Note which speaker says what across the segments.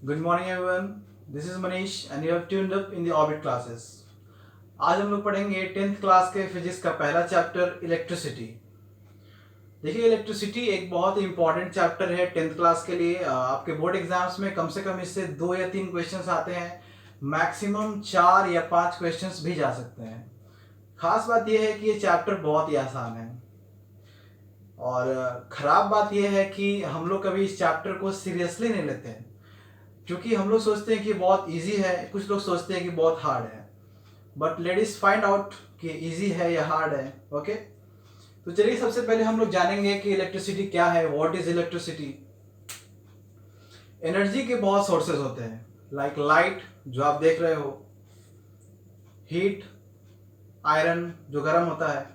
Speaker 1: Good morning everyone. This is Manish and you have tuned up in the Orbit classes. आज हम लोग पढ़ेंगे 10th class के physics का पहला चैप्टर इलेक्ट्रिसिटी। देखिए इलेक्ट्रिसिटी एक बहुत ही इंपॉर्टेंट चैप्टर है 10th क्लास के लिए। आपके बोर्ड एग्जाम्स में कम से कम इससे 2 या 3 क्वेश्चंस आते हैं, मैक्सिमम 4 या 5 क्वेश्चंस भी जा सकते हैं। खास बात यह है कि ये चैप्टर बहुत ही आसान है और ख़राब बात यह है कि हम लोग कभी इस चैप्टर को सीरियसली नहीं लेते हैं, क्योंकि हम लोग सोचते हैं कि बहुत इजी है, कुछ लोग सोचते हैं कि बहुत हार्ड है। बट लेट्स फाइंड आउट कि इजी है या हार्ड है। ओके, तो चलिए सबसे पहले हम लोग जानेंगे कि इलेक्ट्रिसिटी क्या है। What is electricity? एनर्जी के बहुत सोर्सेज होते हैं, लाइक लाइट जो आप देख रहे हो, हीट, आयरन जो गर्म होता है,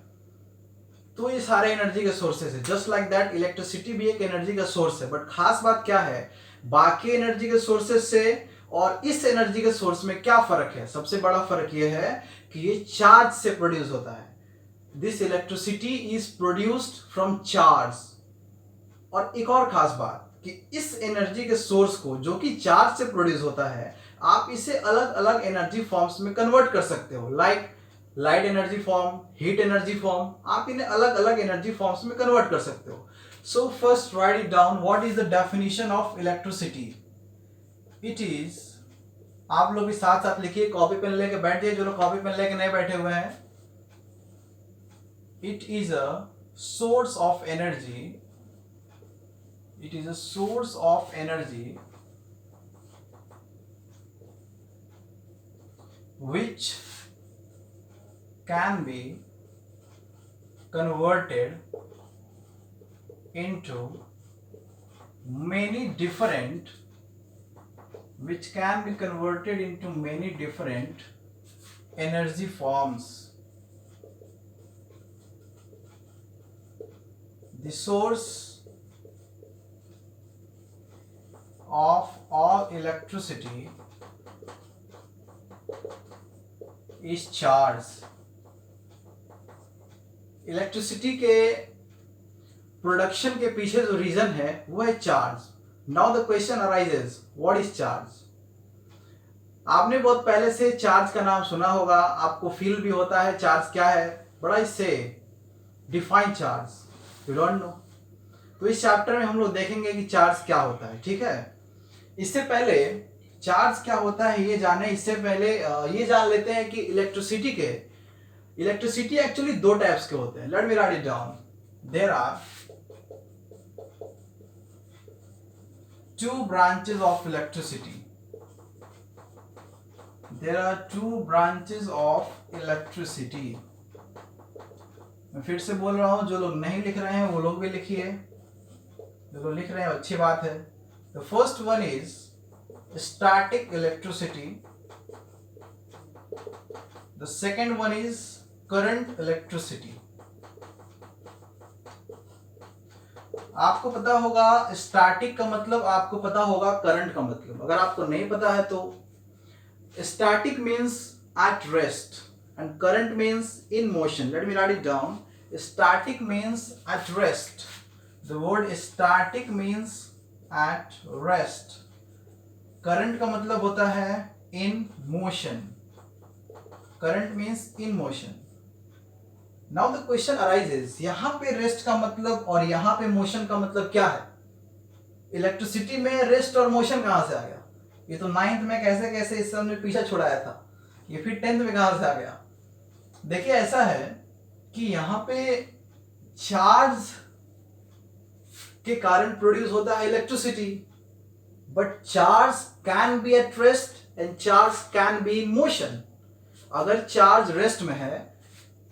Speaker 1: तो ये सारे एनर्जी के सोर्सेज है। जस्ट लाइक दैट इलेक्ट्रिसिटी भी एक एनर्जी का सोर्स है। बट खास बात क्या है, बाकी एनर्जी के सोर्सेज से और इस एनर्जी के सोर्स में क्या फर्क है? सबसे बड़ा फर्क यह है कि ये चार्ज से प्रोड्यूस होता है। This electricity is produced from charge. और एक और खास बात कि इस एनर्जी के सोर्स को जो कि चार्ज से प्रोड्यूस होता है, आप इसे अलग अलग एनर्जी फॉर्म्स में कन्वर्ट कर सकते हो। Like light energy form, heat energy form, आप इन्हें अलग अलग एनर्जी फॉर्म्स में कन्वर्ट कर सकते हो। So first right it down, what is the definition of electricity? It is, आप लोग भी साथ साथ लिखिए, कॉपी पेन लेके बैठ जाइए जो लोग कॉपी पेन लेके नहीं बैठे हुए हैं। It is a source of energy, it is a source of energy which can be converted into many different energy forms. The source of all electricity is charge. Electricity के production के पीछे जो reason है वो है charge. Now the question arises, what is charge? आपने बहुत पहले से चार्ज का नाम सुना होगा, आपको फील भी होता है चार्ज क्या है, बड़ा इससे define charge, you don't know. तो इस चैप्टर में हम लोग देखेंगे कि चार्ज क्या होता है, ठीक है। इससे पहले चार्ज क्या होता है ये जाने, इससे पहले ये जान लेते हैं कि इलेक्ट्रिसिटी एक्चुअली 2 टाइप्स के होते हैं। Let me write it down. There are 2 branches of electricity. There are 2 branches of electricity. मैं फिर से बोल रहा हूं, जो लोग नहीं लिख रहे हैं वो लोग भी लिखिए, जो लोग लिख रहे हैं अच्छी बात है। The first one is static electricity. The second one is current electricity. आपको पता होगा स्टैटिक का मतलब, आपको पता होगा करंट का मतलब। अगर आपको नहीं पता है तो static means at rest and current means in motion. Late me write it down. Static means at rest. The word static means at rest. Current का मतलब होता है in motion. Current means in motion. Now the question arises, यहां पे rest का मतलब और यहां पे मोशन का मतलब क्या है? इलेक्ट्रिसिटी में रेस्ट और मोशन कहां से आ गया? ये तो 9th में कैसे कैसे इस सब ने पीछा छुड़ाया था, ये फिर 10th में कहां से आ गया? देखिए ऐसा है कि यहां पे चार्ज के कारण प्रोड्यूस होता है electricity, but charge can be at rest and charge can be in motion. अगर चार्ज रेस्ट में है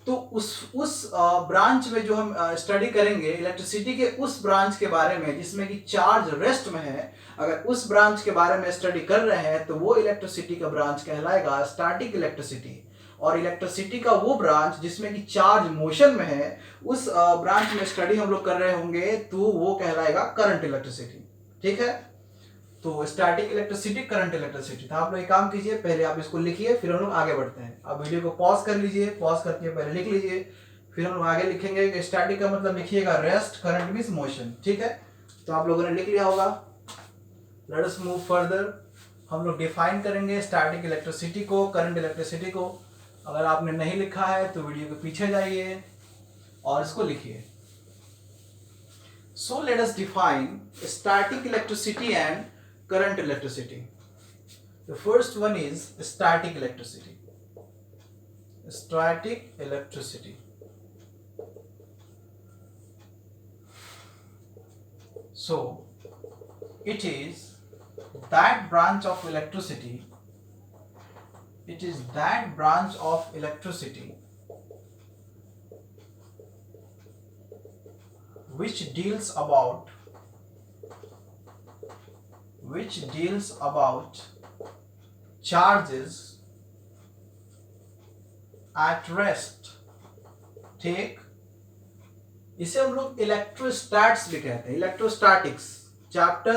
Speaker 1: तो उस ब्रांच में जो हम स्टडी करेंगे इलेक्ट्रिसिटी के, उस ब्रांच के बारे में जिसमें कि चार्ज रेस्ट में है, अगर उस ब्रांच के बारे में स्टडी कर रहे हैं तो वो इलेक्ट्रिसिटी का ब्रांच कहलाएगा स्टैटिक इलेक्ट्रिसिटी। और इलेक्ट्रिसिटी का वो ब्रांच जिसमें कि चार्ज मोशन में है, उस ब्रांच में स्टडी हम लोग कर रहे होंगे तो वो कहलाएगा करंट इलेक्ट्रिसिटी, ठीक है। तो स्टैटिक इलेक्ट्रिसिटी, करंट इलेक्ट्रिसिटी। तो आप लोग एक काम कीजिए, पहले आप इसको लिखिए फिर हम लोग आगे बढ़ते हैं। आप वीडियो को पॉज कर लीजिए, पॉज करके पहले लिख लीजिए, फिर हम लोग आगे लिखेंगे कि स्टैटिक का मतलब लिखिएगा रेस्ट, करंट मींस मोशन, ठीक है। तो आप लोगों ने लिख लिया होगा। Let us move further. हम लोग डिफाइन करेंगे स्टैटिक इलेक्ट्रिसिटी को, करंट इलेक्ट्रिसिटी को। अगर आपने नहीं लिखा है तो वीडियो के पीछे जाइए और इसको लिखिए। So let us define static electricity and current electricity. The first one is static electricity. Static electricity, so it is that branch of electricity, it is that branch of electricity which deals about charges at rest। ठीक, इसे हम लोग इलेक्ट्रोस्टैट्स भी कहते हैं, electrostatics. Chapter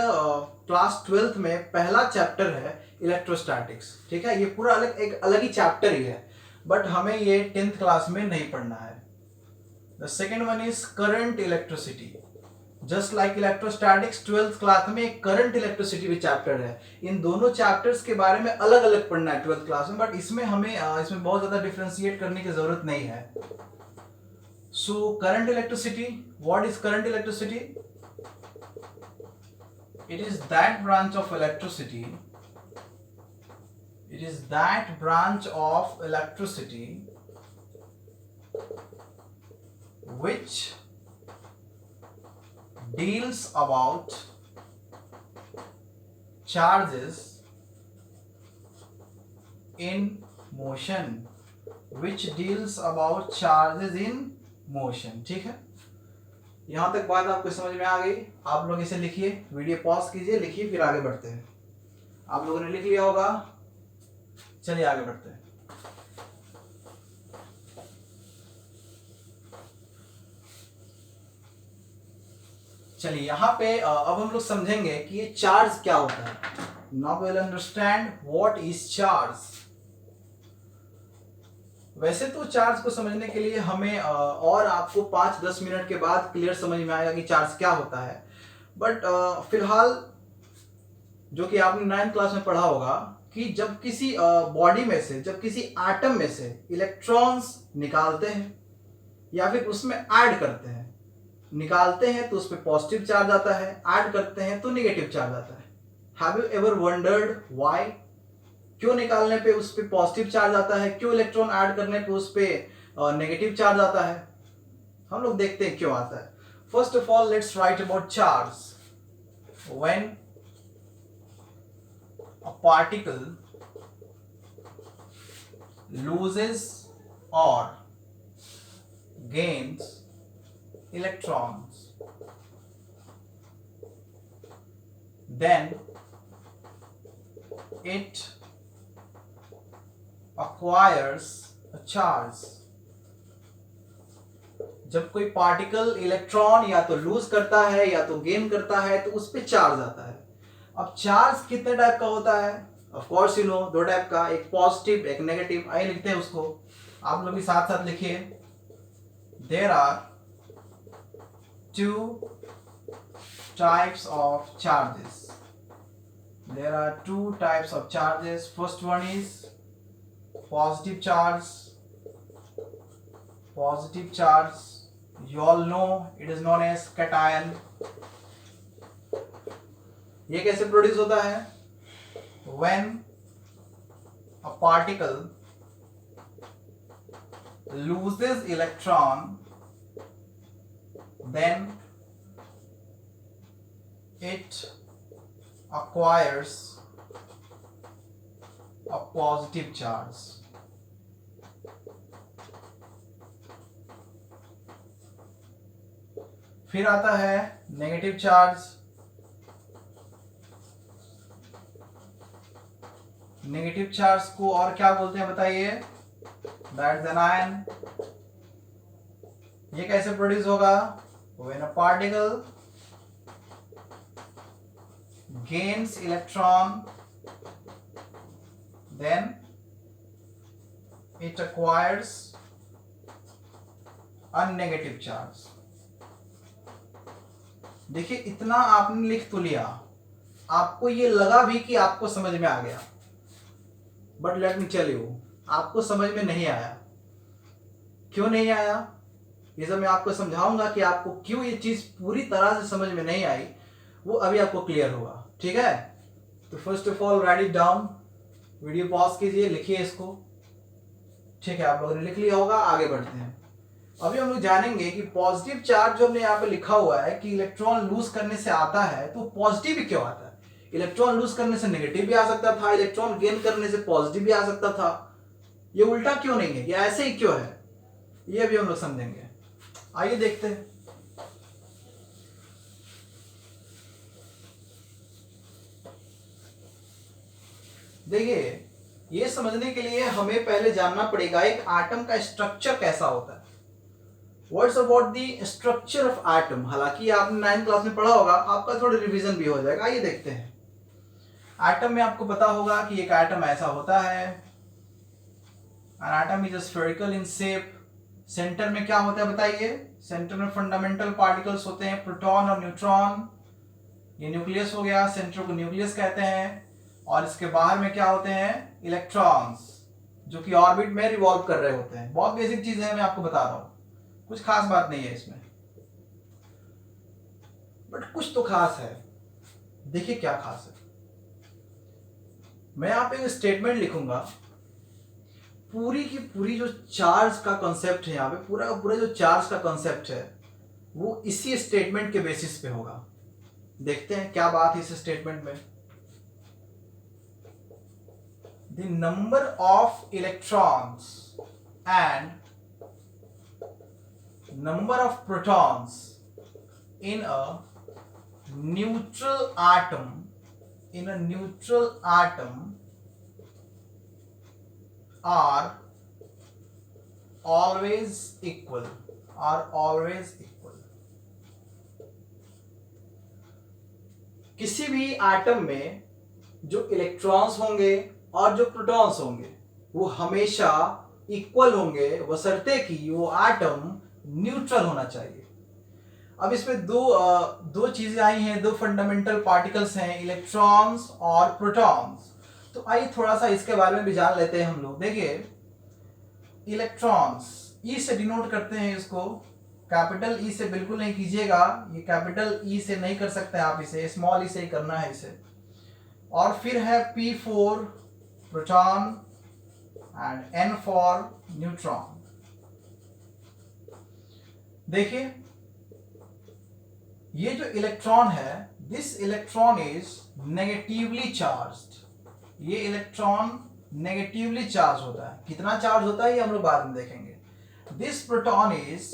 Speaker 1: class 12th में पहला chapter है इलेक्ट्रोस्टैटिक्स। ठीक है, ये पूरा एक अलग ही चैप्टर ही है, बट हमें ये 10th क्लास में नहीं पढ़ना है। The second one is current electricity. Just like electrostatics 12th class में एक करंट इलेक्ट्रिसिटी भी चैप्टर है। इन दोनों चैप्टर्स के बारे में अलग अलग पढ़ना है 12th क्लास में, बट इसमें हमें इसमें बहुत ज्यादा डिफ्रेंशिएट करने की जरूरत नहीं है। So current electricity, what is current electricity? It is that branch of electricity, it is that branch of electricity which deals about charges in motion, which deals about charges in motion. ठीक है, यहां तक बात आपको समझ में आ गई। आप लोग इसे लिखिए, वीडियो पॉज कीजिए, लिखिए, फिर आगे बढ़ते हैं। आप लोगों ने लिख लिया होगा, चलिए आगे बढ़ते हैं। चलिए यहाँ पे अब हम लोग समझेंगे कि ये चार्ज क्या होता है। Now we will understand what is charge. वैसे तो चार्ज को समझने के लिए हमें और आपको 5-10 मिनट के बाद क्लियर समझ में आएगा कि चार्ज क्या होता है, बट फिलहाल जो कि आपने 9th क्लास में पढ़ा होगा कि जब किसी बॉडी में से, जब किसी एटम में से इलेक्ट्रॉन्स निकालते हैं या फिर उसमें ऐड करते हैं, निकालते हैं तो उस पर पॉजिटिव चार्ज आता है, ऐड करते हैं तो नेगेटिव चार्ज आता है। Have you ever wondered why? क्यों निकालने पे उस पे पॉजिटिव चार्ज आता है, क्यों इलेक्ट्रॉन ऐड करने पे उस पे नेगेटिव चार्ज आता है? हम लोग देखते हैं क्यों आता है। First of all let's write about charge. When a particle loses और gains electrons, then it acquires a charge। जब कोई पार्टिकल इलेक्ट्रॉन या तो लूज करता है या तो गेन करता है तो उस पे चार्ज आता है। अब चार्ज कितने टाइप का होता है? Of course you know, 2 type का, एक पॉजिटिव एक नेगेटिव। आइए लिखते हैं उसको, आप लोग भी साथ साथ लिखिए। There are 2 types of charges. There are 2 types of charges. First one is positive charge. Positive charge, you all know, it is known as cation। ये कैसे प्रोड्यूस होता है? When a particle loses electron, then it acquires a positive charge। फिर आता है negative charge. Negative charge को और क्या बोलते हैं बताइए? That's an ion. ये कैसे प्रोड्यूस होगा? When a particle gains electron, then it acquires a negative charge। देखिए इतना आपने लिख तो लिया, आपको ये लगा भी कि आपको समझ में आ गया, but let me tell you, आपको समझ में नहीं आया। क्यों नहीं आया, ये सब मैं आपको समझाऊंगा कि आपको क्यों ये चीज पूरी तरह से समझ में नहीं आई, वो अभी आपको क्लियर होगा। ठीक है, तो first of all right it down, video pause कीजिए, लिखिए इसको। ठीक है, आप लोगों ने लिख लिया होगा, आगे बढ़ते हैं। अभी हम लोग जानेंगे कि पॉजिटिव चार्ज जो हमने यहाँ पे लिखा हुआ है कि इलेक्ट्रॉन लूज करने से आता है, तो पॉजिटिव भी क्यों आता है? इलेक्ट्रॉन लूज करने से नेगेटिव भी आ सकता था, इलेक्ट्रॉन गेन करने से पॉजिटिव भी आ सकता था। ये उल्टा क्यों नहीं है, ये ऐसे ही क्यों है, ये भी हम लोग समझेंगे। आइए देखते हैं। देखिए, ये समझने के लिए हमें पहले जानना पड़ेगा एक एटम का स्ट्रक्चर कैसा होता है। What's about the structure of atom, हालांकि आपने 9th क्लास में पढ़ा होगा, आपका थोड़ा रिवीजन भी हो जाएगा। आइए देखते हैं। एटम में आपको पता होगा कि एक एटम ऐसा होता है, an atom is spherical in shape. Centre में क्या होता है बताइए? सेंटर में फंडामेंटल पार्टिकल्स होते हैं, प्रोटॉन और न्यूट्रॉन। ये न्यूक्लियस हो गया, सेंटर को न्यूक्लियस कहते हैं। और इसके बाहर में क्या होते हैं? इलेक्ट्रॉन्स, जो कि ऑर्बिट में रिवॉल्व कर रहे होते हैं। बहुत बेसिक चीज है, मैं आपको बता रहा हूं, कुछ खास बात नहीं है इसमें, बट कुछ तो खास है। देखिए क्या खास है। मैं यहाँ पे एक स्टेटमेंट लिखूंगा, पूरी की पूरी जो चार्ज का कॉन्सेप्ट है यहाँ पे, पूरा का पूरा जो चार्ज का कॉन्सेप्ट है वो इसी स्टेटमेंट के बेसिस पे होगा। देखते हैं क्या बात है इस स्टेटमेंट में। The number of electrons and number of protons in a neutral atom are always equal. किसी भी एटम में जो इलेक्ट्रॉन्स होंगे और जो प्रोटॉन्स होंगे वो हमेशा इक्वल होंगे, बशर्ते कि वो एटम न्यूट्रल होना चाहिए। अब इसमें दो चीजें आई हैं, दो फंडामेंटल पार्टिकल्स हैं, इलेक्ट्रॉन्स और प्रोटॉन्स। तो आइए थोड़ा सा इसके बारे में भी जान लेते हैं हम लोग। देखिए, इलेक्ट्रॉन्स ई से डिनोट करते हैं इसको, कैपिटल ई से बिल्कुल नहीं कीजिएगा, ये कैपिटल ई से नहीं कर सकते आप, इसे स्मॉल ई से ही करना है इसे। और फिर है P4 proton and N for neutron. देखिए, ये जो इलेक्ट्रॉन है, this electron is negatively charged. ये इलेक्ट्रॉन नेगेटिवली चार्ज होता है। कितना चार्ज होता है ये हम लोग बाद में देखेंगे। This proton is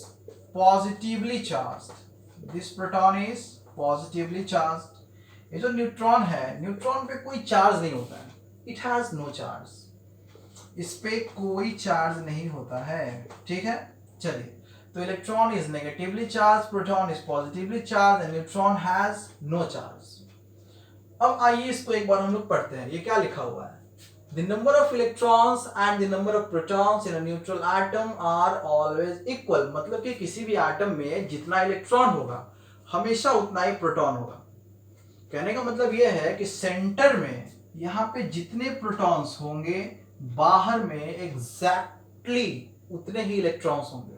Speaker 1: positively charged. This proton is positively charged. ये जो न्यूट्रॉन है, न्यूट्रॉन पे कोई चार्ज नहीं होता है, इट हैज नो चार्ज, इस पे कोई चार्ज नहीं होता है। ठीक है, चलिए, तो electron is negatively charge, proton is positively charge and neutron has no charge. अब आइए इसको एक बार हम लोग पढ़ते हैं। ये क्या लिखा हुआ है? The number of electrons and the number of protons in a neutral atom are always equal. मतलब कि किसी भी एटम में जितना इलेक्ट्रॉन होगा हमेशा उतना ही प्रोटॉन होगा। कहने का मतलब यह है कि सेंटर में यहाँ पे जितने प्रोटॉन्स होंगे, बाहर में एग्जैक्टली उतने ही इलेक्ट्रॉन्स होंगे।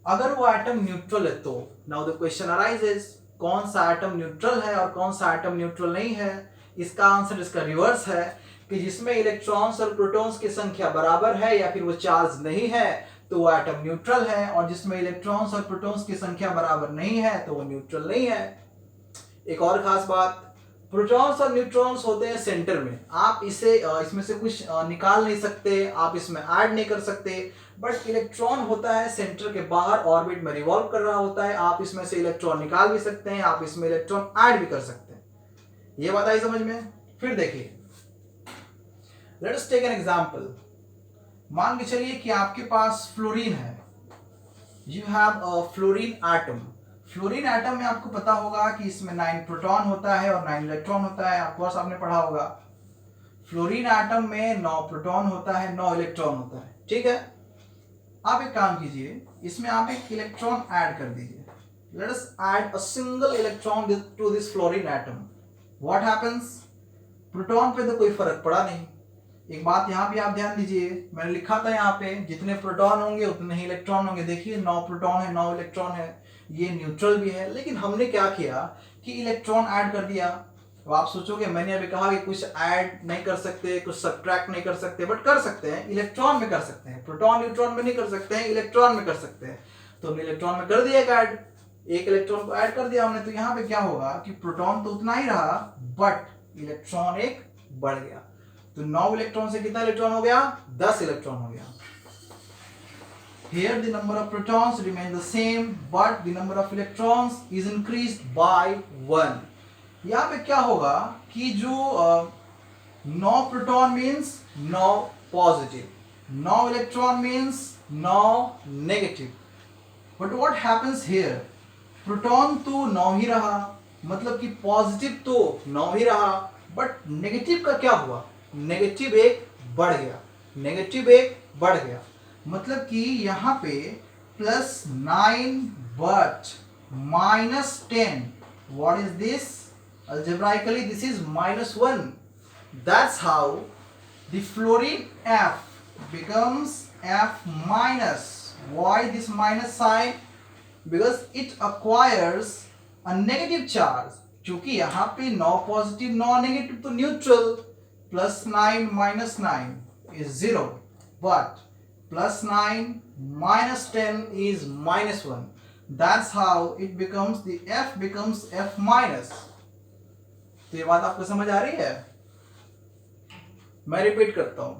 Speaker 1: अगर वो एटम न्यूट्रल है तो नाउ द क्वेश्चन अराइजेस, कौन सा एटम न्यूट्रल है और कौन सा एटम न्यूट्रल नहीं है? इसका आंसर इसका रिवर्स है कि जिसमें इलेक्ट्रॉन्स और प्रोटॉन्स की संख्या बराबर है या फिर वो चार्ज नहीं है तो वो एटम न्यूट्रल है, और जिसमें इलेक्ट्रॉन्स और प्रोटॉन्स की संख्या बराबर नहीं है तो वो न्यूट्रल नहीं है। एक और खास बात, प्रोटॉन्स और न्यूट्रॉन्स होते हैं सेंटर में। आप इसे इसमें से कुछ निकाल नहीं सकते, आप इसमें ऐड नहीं कर सकते। बट इलेक्ट्रॉन होता है सेंटर के बाहर, ऑर्बिट में रिवॉल्व कर रहा होता है। आप इसमें से इलेक्ट्रॉन निकाल भी सकते हैं, आप इसमें इलेक्ट्रॉन ऐड भी कर सकते हैं। ये बात आई समझ में? फिर देखिए, let us take an example. मान के चलिए कि आपके पास फ्लोरीन है, you have a fluorine atom. Fluorine atom में आपको पता होगा कि इसमें 9 प्रोटॉन होता है और 9 इलेक्ट्रॉन होता है। ऑफकोर्स आपने पढ़ा होगा। फ्लोरीन एटम में 9 प्रोटॉन होता है, 9 इलेक्ट्रॉन होता है। ठीक है, आप एक काम कीजिए, इसमें आप एक इलेक्ट्रॉन ऐड कर दीजिए। Let us add a single electron to this fluorine atom. What happens, proton पे तो कोई फर्क पड़ा नहीं। एक बात यहाँ भी आप ध्यान दीजिए, मैंने लिखा था यहाँ पे जितने प्रोटॉन होंगे उतने ही इलेक्ट्रॉन होंगे। देखिए 9 प्रोटॉन है 9 इलेक्ट्रॉन है, ये न्यूट्रल भी है, लेकिन हमने क्या किया कि इलेक्ट्रॉन ऐड कर दिया। अब आप सोचोगे मैंने अभी कहा कि कुछ ऐड नहीं कर सकते, कुछ सब्ट्रैक्ट नहीं कर सकते, बट कर सकते हैं, इलेक्ट्रॉन में कर सकते हैं, प्रोटॉन न्यूट्रॉन में नहीं कर सकते हैं, इलेक्ट्रॉन में कर सकते हैं। तो हमने इलेक्ट्रॉन में कर दिया एक ऐड, एक इलेक्ट्रॉन को ऐड कर दिया हमने, तो यहाँ पे क्या होगा कि प्रोटॉन तो उतना ही रहा बट इलेक्ट्रॉन एक बढ़ गया। तो 9 इलेक्ट्रॉन से कितना इलेक्ट्रॉन हो गया, 10 इलेक्ट्रॉन हो गया। Here the number of protons remain the same but the number of electrons is increased by 1। यहाँ पे क्या होगा कि जो 9 proton means 9 positive, 9 electron means 9 negative. But what happens here, proton तो 9 ही रहा, मतलब कि पॉजिटिव तो 9 ही रहा, बट नेगेटिव का क्या हुआ, नेगेटिव एक बढ़ गया, नेगेटिव एक बढ़ गया। मतलब कि यहाँ पे +9 but -10, what is this, algebraically this is -1। that's how the fluorine F becomes F minus। why this minus sign, because it acquires a negative charge। क्योंकि यहाँ पे 9 पॉजिटिव 9 नेगेटिव तो neutral, +9 -9 is 0 but +9 -10 is -1। that's how it becomes, the F becomes F minus। तो ये बात आपको समझ आ रही है? मैं रिपीट करता हूं,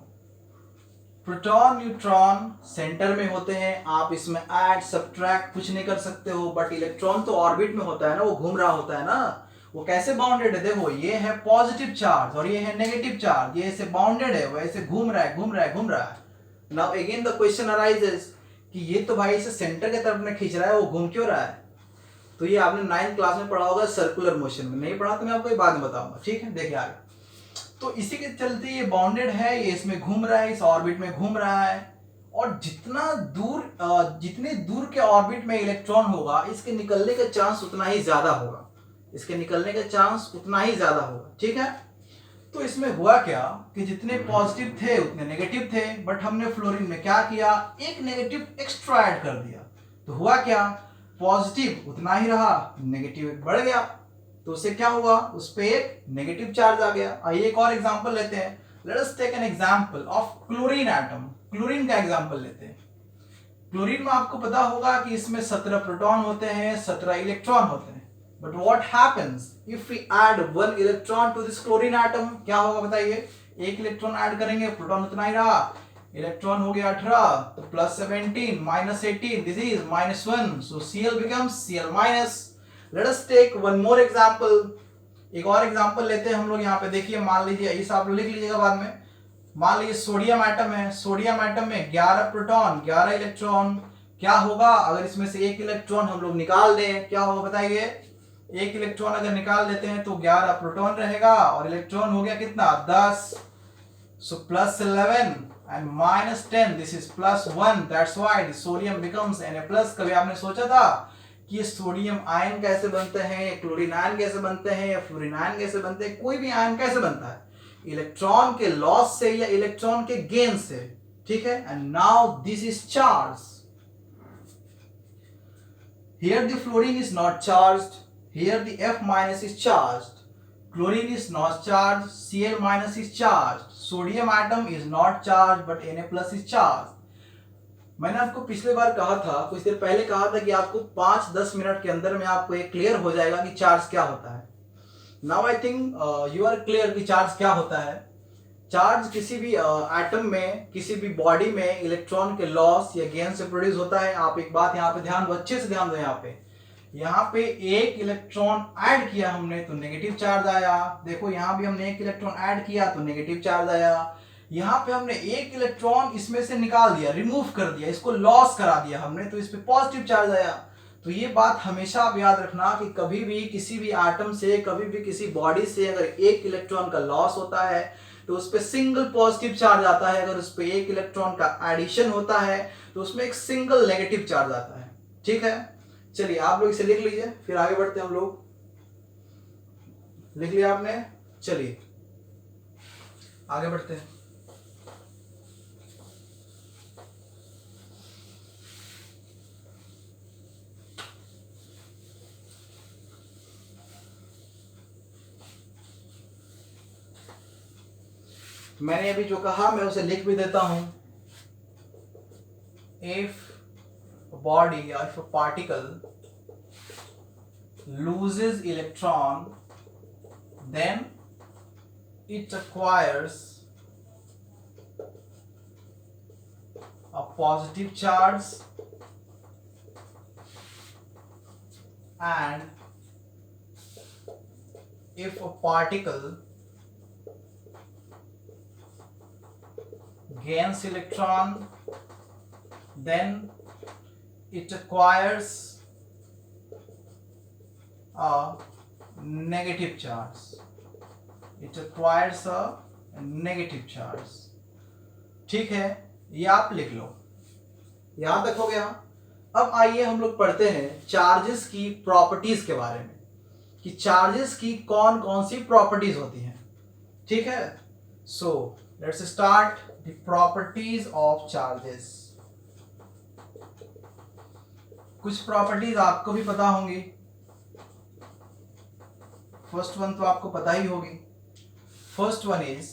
Speaker 1: प्रोटॉन न्यूट्रॉन सेंटर में होते हैं, आप इसमें ऐड सब्ट्रैक्ट कुछ नहीं कर सकते हो, बट इलेक्ट्रॉन तो ऑर्बिट में होता है ना, वो घूम रहा होता है ना, वो कैसे बाउंडेड है, देखो ये है पॉजिटिव चार्ज और ये है नेगेटिव चार्ज, ये ऐसे बाउंडेड है, वो ऐसे घूम रहा है घूम रहा है घूम रहा है। Now again the question arises कि ये तो भाई इसे सेंटर के तरफ में खींच रहा है, वो घूम क्यों रहा है? तो ये आपने 9th क्लास में पढ़ा होगा सर्कुलर मोशन में, नहीं पढ़ा तो मैं आपको ये बाद में बताऊंगा, ठीक है? देखिए आगे, तो इसी के चलते ये बाउंडेड है, ये इसमें घूम रहा है, इस ऑर्बिट में घूम रहा है, और जितने दूर के ऑर्बिट में इलेक्ट्रॉन होगा इसके निकलने का चांस उतना ही ज्यादा होगा, इसके निकलने का चांस उतना ही ज्यादा होगा, ठीक है? तो इसमें हुआ क्या कि जितने पॉजिटिव थे उतने नेगेटिव थे, बट हमने फ्लोरीन में क्या किया, एक नेगेटिव एक्स्ट्रा ऐड कर दिया। तो हुआ क्या, पॉजिटिव उतना ही रहा, नेगेटिव बढ़ गया, तो उससे क्या हुआ, उस पे एक नेगेटिव चार्ज आ गया। आइए एक और एग्जांपल लेते हैं, let us take an example of chlorine atom. Chlorine का एग्जांपल लेते हैं। क्लोरीन में आपको पता होगा कि इसमें 17 प्रोटॉन होते हैं, 17 इलेक्ट्रॉन होते हैं। But what happens if we add 1 electron to this chlorine atom, क्या होगा बताइए? एक इलेक्ट्रॉन ऐड करेंगे, प्रोटॉन उतना ही रहा, इलेक्ट्रॉन हो गया 18, तो +17 -18, this is -1, so Cl becomes Cl minus। Let us take one more example। एक और एग्जांपल लेते हैं हम लोग यहाँ पे, देखिए मान लीजिए, इस आप लिख लीजिएगा बाद में, मान लीजिए सोडियम एटम है, सोडियम एटम में 11 प्रोटॉन 11 इलेक्ट्रॉन, क्या होगा अगर इसमें से एक इलेक्ट्रॉन हम लोग निकाल दें, क्या होगा बताइए? एक इलेक्ट्रॉन अगर निकाल देते हैं तो 11 प्रोटॉन रहेगा और इलेक्ट्रॉन हो गया कितना, 10, सो +11 and -10, this is +1, that's why the sodium becomes Na+। कभी आपने सोचा था कि ये सोडियम आयन कैसे बनते हैं, क्लोरीन आयन कैसे बनते हैं, या फ्लोरीन आयन कैसे बनते हैं, कोई भी आयन कैसे बनता है? इलेक्ट्रॉन के लॉस से या इलेक्ट्रॉन के गेन से, ठीक है? And now this is charge, here the fluorine is not charged, here the F minus is charged, chlorine is not charged, Cl minus is charged, sodium atom is not charged but Na+ is charged। मैंने आपको पिछले बार कहा था, कुछ देर पहले कहा था कि आपको 5-10 मिनट के अंदर में आपको एक क्लियर हो जाएगा कि चार्ज क्या होता है। Now I think you are clear कि चार्ज क्या होता है। चार्ज किसी भी एटम में, किसी भी बॉडी में इलेक्ट्रॉन के लॉस या गेन से प्रोड्यूस होता है। आप एक बात यहाँ पे ध्यान दो, अच्छे से ध्यान दो, यहाँ पे एक इलेक्ट्रॉन ऐड किया हमने तो नेगेटिव चार्ज आया, देखो यहाँ भी हमने एक इलेक्ट्रॉन ऐड किया तो नेगेटिव चार्ज आया, यहाँ पे हमने एक इलेक्ट्रॉन इसमें से निकाल दिया, रिमूव कर दिया, इसको लॉस करा दिया हमने, तो इस पे पॉजिटिव चार्ज आया। तो ये बात हमेशा आप याद रखना कि कभी भी किसी भी एटम से, कभी भी किसी बॉडी से अगर एक इलेक्ट्रॉन का लॉस होता है तो उस पे सिंगल पॉजिटिव चार्ज आता है, अगर उस पे एक इलेक्ट्रॉन का एडिशन होता है तो उसमें एक सिंगल नेगेटिव चार्ज आता है, ठीक है? चलिए आप लोग इसे लिख लीजिए, फिर आगे बढ़ते हैं हम लोग। लिख लिया आपने? चलिए आगे बढ़ते हैं। मैंने अभी जो कहा मैं उसे लिख भी देता हूं। If body or if a particle loses electron, then it acquires a positive charge and if a particle gains electron, then it acquires a negative charge. It acquires a negative charge. ठीक है, ये आप लिख लो, याद तक हो गया। अब आइए हम लोग पढ़ते हैं चार्जेस की प्रॉपर्टीज के बारे में, कि चार्जेस की कौन कौन सी प्रॉपर्टीज होती हैं। ठीक है, so let's start the properties of charges. कुछ प्रॉपर्टीज आपको भी पता होंगी। फर्स्ट वन तो आपको पता ही होगी। फर्स्ट वन इज,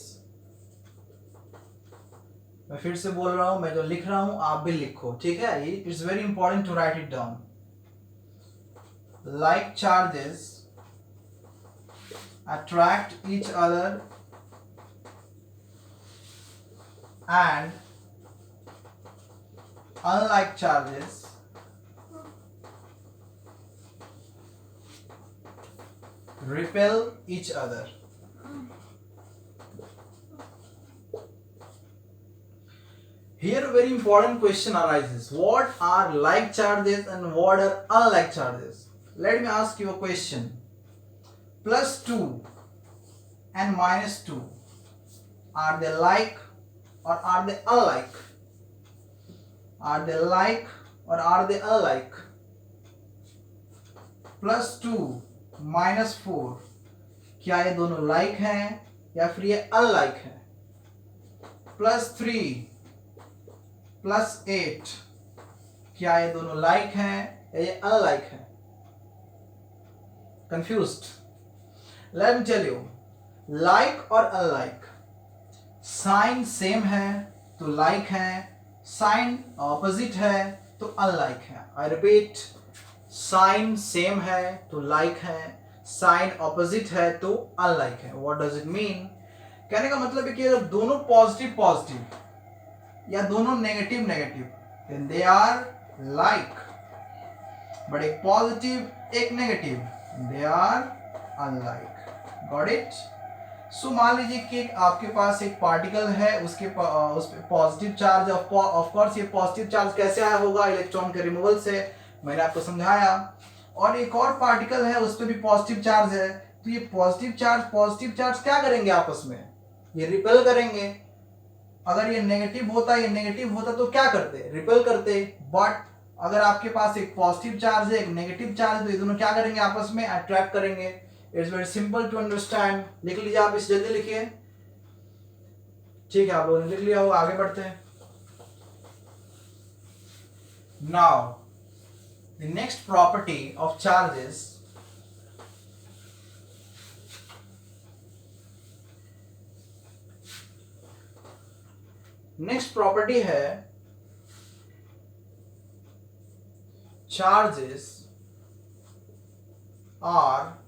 Speaker 1: मैं फिर से बोल रहा हूं, मैं जो लिख रहा हूं आप भी लिखो, ठीक है? It's very important to write it down. Like charges attract each other and unlike charges repel each other. Here a very important question arises. What are like charges and what are unlike charges? Let me ask you a question. +2 and -2, are they like or are they alike? Are they like or are they alike? +2 -4, क्या ये दोनों like हैं या फिर ये unlike हैं? +3 +8, क्या ये दोनों like हैं या ये unlike हैं? Confused? Let me tell you, like और unlike, साइन सेम है तो लाइक है, साइन ऑपोजिट है तो अनलाइक है। आई रिपीट, साइन सेम है तो लाइक है, साइन ऑपोजिट है तो अनलाइक है। What does it mean? कहने का मतलब है कि अगर दोनों पॉजिटिव पॉजिटिव या दोनों negative negative, then they are like. But एक पॉजिटिव एक negative, they are unlike. Got it? So मान लीजिए कि आपके पास एक पार्टिकल है, उसके उस पे पॉजिटिव चार्ज, ऑफ कोर्स ये पॉजिटिव चार्ज कैसे आया होगा? इलेक्ट्रॉन के रिमूवल से, मैंने आपको समझाया। और एक और पार्टिकल है, उस पे भी पॉजिटिव चार्ज है, तो ये पॉजिटिव चार्ज क्या करेंगे आपस में? ये रिपेल करेंगे। अगर ये नेगेटिव होता तो क्या करते? रिपेल करते। बट अगर आपके पास एक पॉजिटिव चार्ज है एक नेगेटिव चार्ज, तो ये दोनों क्या करेंगे आपस में? अट्रैक्ट करेंगे। It's very simple to understand. लिख लीजिए आप, इस जल्दी लिखिए। ठीक है, आप लोगों ने लिख लिया हो, आगे बढ़ते हैं। Now the next property of charges, next property है charges are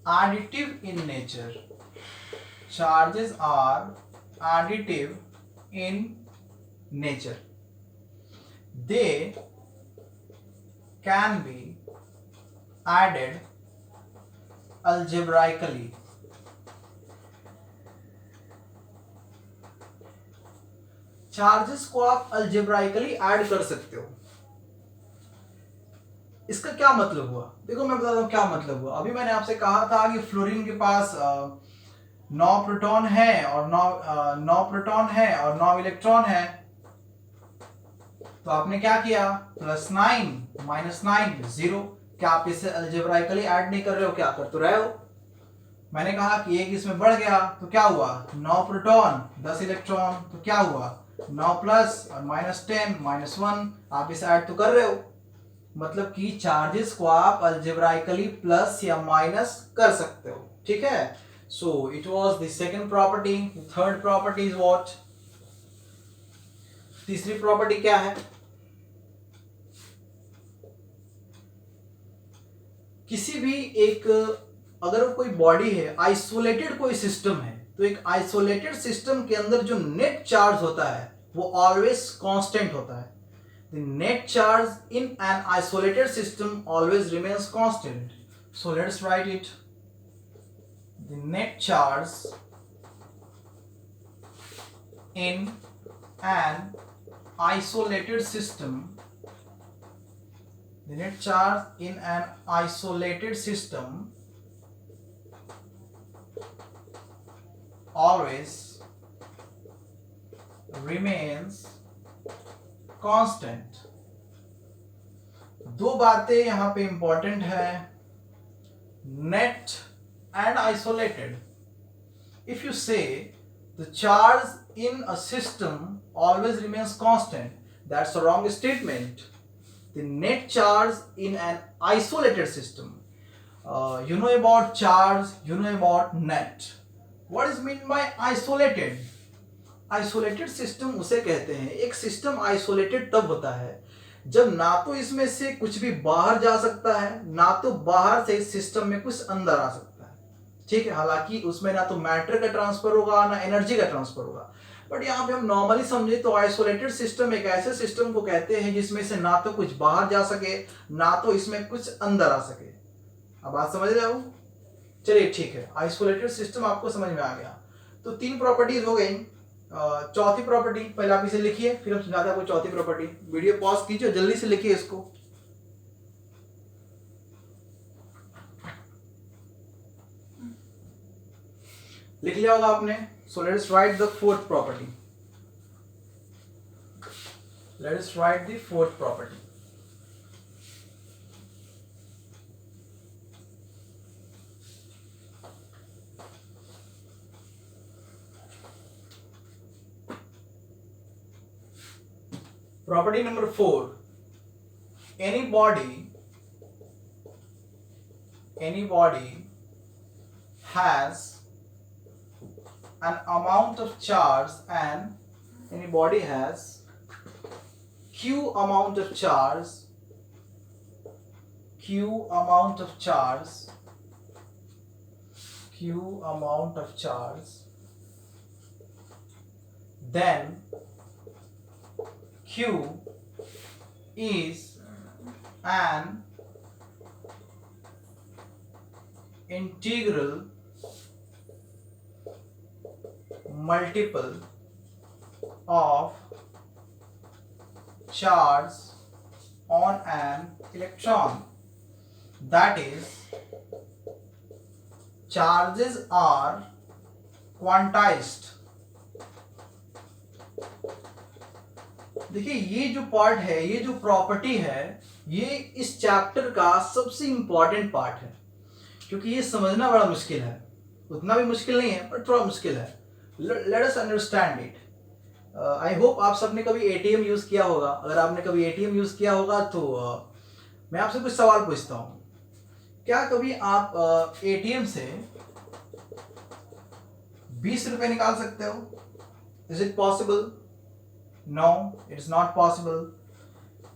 Speaker 1: additive in nature. Charges are additive in nature. They can be added algebraically. Charges को आप अल्जेब्राइकली ऐड कर सकते हो। इसका क्या मतलब हुआ? देखो मैं बताता हूँ क्या मतलब हुआ। अभी मैंने आपसे कहा था कि फ्लोरीन के पास 9 प्रोटॉन है और 9 इलेक्ट्रॉन है। तो आपने क्या किया? +9 -9 0। क्या आप इसे अल्जेब्राइकली ऐड नहीं कर रहे हो? क्या कर तो रहे हो। मैंने कहा कि एक इसमें बढ़ गया तो क्या हुआ, 9 प्रोटॉन 10 इलेक्ट्रॉन, तो क्या हुआ 9 प्लस और -10 -1, आप इसे ऐड तो कर रहे हो, मतलब कि चार्जेस को आप अलजेब्राइकली प्लस या माइनस कर सकते हो, ठीक है। So it was the second property. Third property is what, तीसरी प्रॉपर्टी क्या है, किसी भी एक, अगर कोई बॉडी है, आइसोलेटेड कोई सिस्टम है, तो एक आइसोलेटेड सिस्टम के अंदर जो नेट चार्ज होता है वो ऑलवेज कांस्टेंट होता है। The net charge in an isolated system always remains constant. So let's write it. The net charge in an isolated system, the net charge in an isolated system always remains constant. दो बातें यहां पे important है, net and isolated. If you say the charge in a system always remains constant, that's a wrong statement. The net charge in an isolated system, you know about charge, you know about net. What is meant by isolated? Isolated system उसे कहते हैं, एक system isolated तब होता है जब ना तो इसमें से कुछ भी बाहर जा सकता है, ना तो बाहर से इस सिस्टम में कुछ अंदर आ सकता है, ठीक है। हालांकि उसमें ना तो मैटर का ट्रांसफर होगा ना एनर्जी का ट्रांसफर होगा, बट यहाँ पे हम नॉर्मली समझे तो आइसोलेटेड सिस्टम एक ऐसे सिस्टम को कहते हैं जिसमें से ना तो कुछ बाहर जा सके ना तो इसमें कुछ अंदर आ सके। अब बात समझ रहे हो, चलिए ठीक है, आइसोलेटेड सिस्टम आपको समझ में आ गया। तो तीन प्रॉपर्टीज हो गई। चौथी प्रॉपर्टी पहले आप इसे लिखिए, फिर हम समझाते हैं आपको चौथी प्रॉपर्टी। वीडियो पॉज कीजिए, जल्दी से लिखिए इसको। लिख लिया होगा आपने। So let us right the fourth property. Let us right the fourth property. Property number 4, any body has an amount of charge, and any body has q amount of charge, then Q is an integral multiple of charge on an electron. That is, charges are quantized. देखिए ये जो part है, ये जो property है, ये इस chapter का सबसे इंपॉर्टेंट पार्ट है, क्योंकि ये समझना बड़ा मुश्किल है। उतना भी मुश्किल नहीं है पर थोड़ा मुश्किल है। Let us understand it. I hope आप सबने कभी एटीएम यूज किया होगा। अगर आपने कभी एटीएम यूज किया होगा तो मैं आपसे कुछ सवाल पूछता हूँ। क्या कभी आप एटीएम से 20 रुपए निकाल सकते हो? Is it possible? No, it is not possible.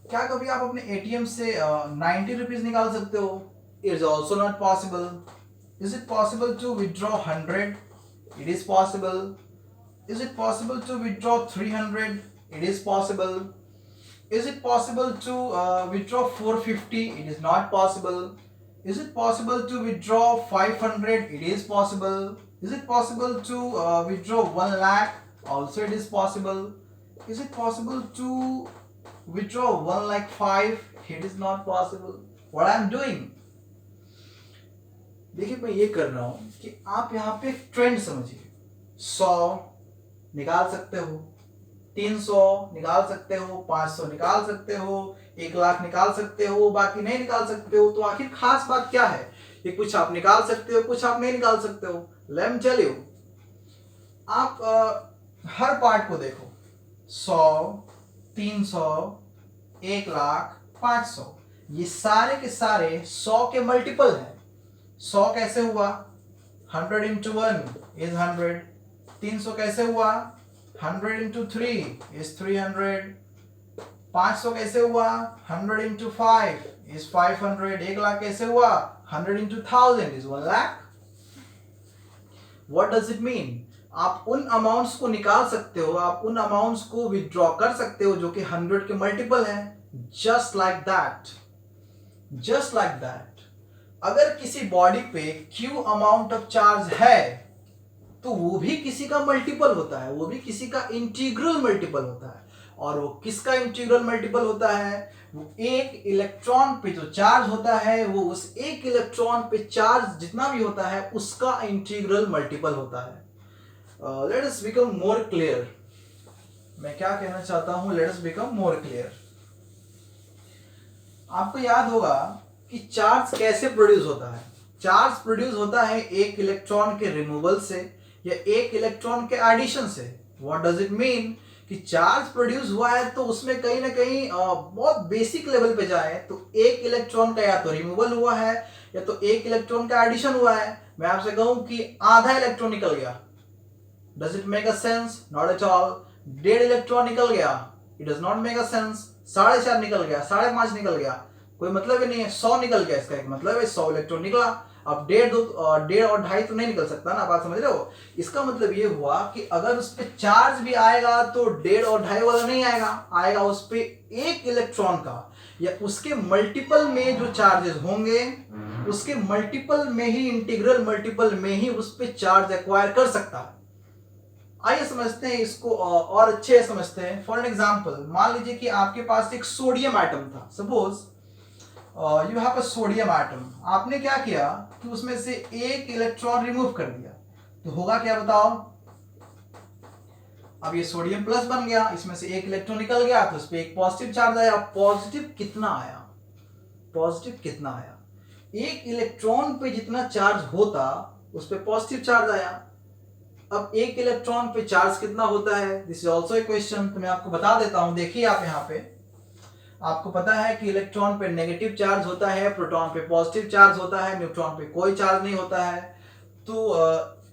Speaker 1: क्या कभी आप अपने एटीएम से 90 रुपीज निकाल सकते हो? It is also not possible. Is it possible to withdraw 100? It is possible. Is it possible to withdraw 300? It is possible. Is it possible to withdraw 450? It is not possible. Is it possible to withdraw 500? It is possible. Is it possible to withdraw 1 lakh? Also it is possible. Is it possible to withdraw 1,05,000? It is not possible. What I am doing? देखिए मैं ये कर रहा हूं कि आप यहाँ पे ट्रेंड समझिए। 100 निकाल सकते हो, 300 निकाल सकते हो, 500 निकाल सकते हो, 1 लाख निकाल सकते हो, बाकी नहीं निकाल सकते हो। तो आखिर खास बात क्या है कि कुछ आप निकाल सकते हो, कुछ आप नहीं निकाल सकते हो। लेट मी टेल यू, आप हर पार्ट को देखो, 100, 300, 1,00,000, 500, ये सारे के सारे 100 के मल्टीपल हैं। 100 कैसे हुआ? 100 into 1 is 100। 300 कैसे हुआ? 100 into 3 is 300। 500 कैसे हुआ? 100 into 5 is 500। 1,00,000 कैसे हुआ? 100 into 1000 is 1,00,000। What does it mean? आप उन अमाउंट्स को निकाल सकते हो, आप उन अमाउंट्स को विथड्रॉ कर सकते हो जो कि 100 के मल्टीपल हैं। Just like that, just like that. अगर किसी बॉडी पे Q अमाउंट ऑफ चार्ज है तो वो भी किसी का मल्टीपल होता है, वो भी किसी का इंटीग्रल मल्टीपल होता है। और वो किसका इंटीग्रल मल्टीपल होता है? वो एक इलेक्ट्रॉन पे जो चार्ज होता है, वो उस एक इलेक्ट्रॉन पे चार्ज जितना भी होता है उसका इंटीग्रल मल्टीपल होता है। Let us become more clear. मैं क्या कहना चाहता हूं? Let us become more clear. आपको याद होगा कि चार्ज कैसे प्रोड्यूस होता है। चार्ज प्रोड्यूस होता है एक इलेक्ट्रॉन के रिमूवल से या एक इलेक्ट्रॉन के एडिशन से। What does it mean? कि चार्ज प्रोड्यूस हुआ है तो उसमें कहीं ना कहीं बहुत बेसिक लेवल पे जाए तो एक इलेक्ट्रॉन का या तो रिमूवल हुआ है या तो एक इलेक्ट्रॉन का एडिशन हुआ है। मैं आपसे कहूं कि आधा इलेक्ट्रॉन निकल गया, does it make a sense? Not at all. 1.5 electron निकल गया, it does not make a sense. 4.5 निकल गया, 5.5 निकल गया, कोई मतलब ही नहीं है। 100 निकल गया, इसका एक मतलब है 100 इलेक्ट्रॉन निकला। अब 1.5 और 2.5 तो नहीं निकल सकता ना, बात समझ रहे हो? इसका मतलब ये हुआ कि अगर उस पर चार्ज भी आएगा तो 1.5 और 2.5 वाला नहीं आएगा, आएगा उस पर एक इलेक्ट्रॉन का या उसके मल्टीपल में जो चार्जेस होंगे उसके मल्टीपल में ही, इंटीग्रल मल्टीपल में ही उस पर चार्ज एक्वायर कर सकता है। आइए समझते हैं इसको और अच्छे समझते हैं। फॉर एन एग्जाम्पल, मान लीजिए कि आपके पास एक सोडियम एटम था। Suppose you have a sodium atom. आपने क्या किया कि उसमें से एक इलेक्ट्रॉन रिमूव कर दिया, तो होगा क्या बताओ? अब ये सोडियम प्लस बन गया, इसमें से एक इलेक्ट्रॉन निकल गया तो उस पर एक पॉजिटिव चार्ज आया। पॉजिटिव कितना आया? पॉजिटिव कितना आया? एक इलेक्ट्रॉन पे जितना चार्ज होता उस पर पॉजिटिव चार्ज आया। अब एक इलेक्ट्रॉन पे चार्ज कितना होता है? This is also a question. तो मैं आपको बता देता हूं। देखिए आप यहाँ पे, आपको पता है कि इलेक्ट्रॉन पे नेगेटिव चार्ज होता है, प्रोटॉन पे पॉजिटिव चार्ज होता है, न्यूट्रॉन पे कोई चार्ज नहीं होता है। तो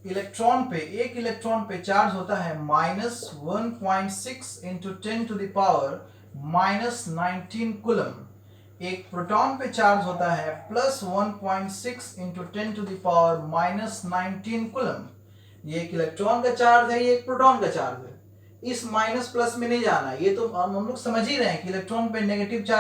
Speaker 1: इलेक्ट्रॉन पे, एक इलेक्ट्रॉन पे चार्ज होता है -1.6 × 10⁻⁻19 कूलम। एक प्रोटॉन पे चार्ज होता है +1.6 × 10⁻⁻19 कूलम। ये एक इलेक्ट्रॉन का चार्ज है, ये एक प्रोटॉन का चार्ज है। इस माइनस प्लस में नहीं जाना, ये तो हम लोग समझ ही रहे हैं कि इलेक्ट्रॉन पे नेगेटिव चार्ज